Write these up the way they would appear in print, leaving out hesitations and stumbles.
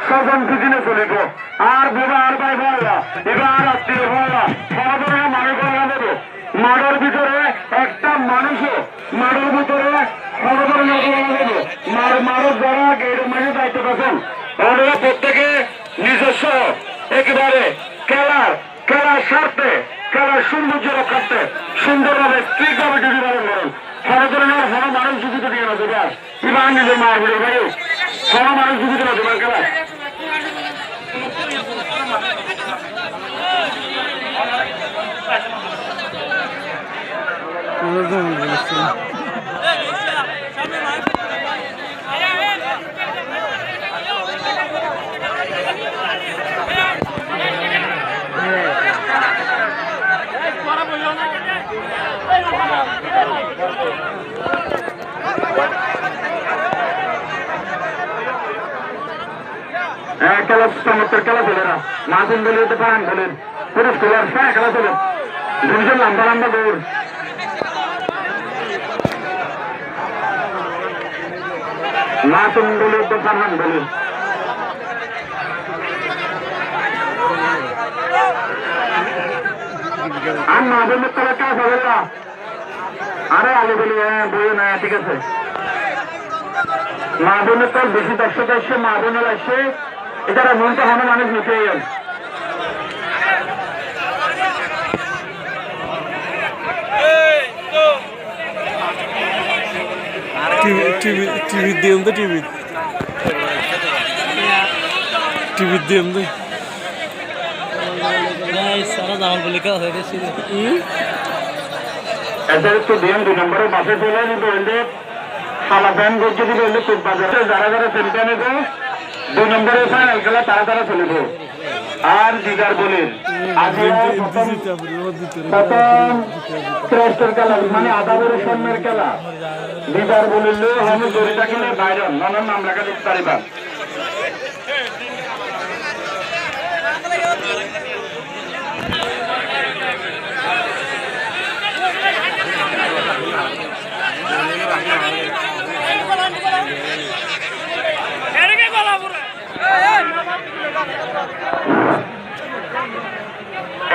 স্বজন দুদিনে চলিব আর বিবাহ আর ভাই ভাইরা এবার আত্মীয় ভাইরা সহজরে মানুষ দেবো মাঠের ভিতরে একটা মানুষও মাঠের ভিতরে সহজরে দেবো মারত যারা গেটের মাঝে দায়িত্ব পাচ্ছেন ওনারা প্রত্যেকে নিজস্ব একেবারে খেলার স্বার্থে খেলার সৌন্দর্য রক্ষার্থে সুন্দরভাবে স্ত্রীভাবে যদি পালন করেন সহধরণের হর মানুষ জীবিত দিয়ে না দেবে বিবাহ নিজের মার বলে ভাই হর মানুষ জীবিত না দেবেন খেলা খেলা চমৎকার খেলা চলে না মাসুম বলে পান বলেন পুরুষ খেলার সারা খেলা চলে দুজন লম্বা লম্বা দৌড় মাসুম বলে ফারহান বলেন আর না বলে খেলা কাজ হবে না আরে আলো বলি বই না ঠিক আছে মা বোনের তোর বেশি দর্শক আসছে মা বোনের আসছে এটারা মনটা হনো মানুষ নিতে গেল টিভি দিম তো টিভি দিম তো সারা দাম বলে কা হয়ে গেছে এদের তো দিন 2 নম্বরে বাসে চলে নি বললে সালা ব্যান করতে দিলে বললে খুব বাজারে যারা যারা সেন্টার নেবে 2 নম্বরে ফাইনাল খেলা তারা চলিব আর দিদার বলেন প্রথম খেলা মানে আদাবের সন্ন্যের খেলা দিদার বলিলে আমি দড়িটা কিনে বাইরে নানার নাম লেখা দিতে পারিবা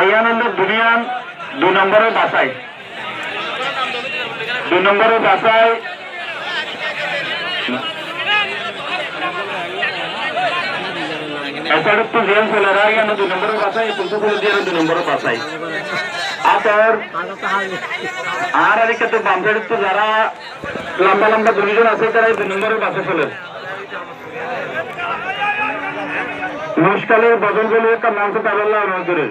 এই আনন্দ দুনিয়ান 2 নম্বরে বাসায় 2 নম্বরে বাসায় এছাড়া তো জেল চলে রাখি 2 নম্বরে বাসায় পুলিশ চলে দিয়ে 2 নম্বরে বাসায় আর এদিকে তো বাম সাইডে তো যারা লম্বা লম্বা দুজন আছে তারা 2 নম্বরে বাসে চলে মুশকালের বদল বলে একটা মাংস তাবল্লা নজরে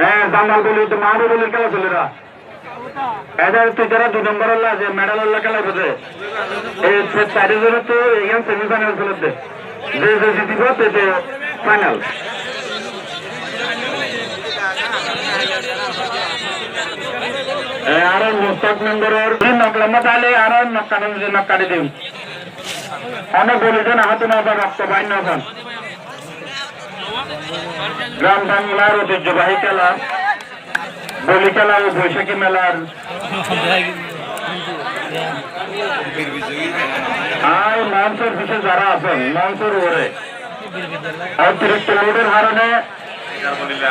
হ্যাঁ জামাল বলি তো মাহবুব বলে খেলা চলে রা এদের তো যারা 2 নম্বর যে মেডাল খেলা বোঝে এই 4 জনের তো এখান সেমিফাইনাল চলেছে যে জিতিব সে ফাইনাল আর মোস্তাক মেম্বরের নকলাম্মা তাহলে আর নকাটি দিন অনেক বলেছেন হাতে না রক্ত বাইন না গ্রাম বাংলার ঐতিহ্যবাহী খেলা বলি খেলা ও বৈশাখী মেলার আর মঞ্চের পিছিয়ে যারা আছেন মঞ্চের ওরে অতিরিক্ত লোডের কারণে বলিলে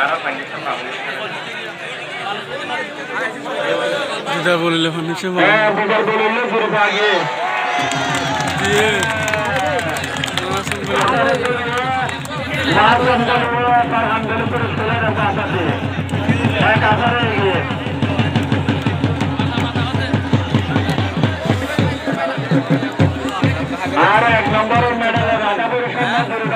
আগে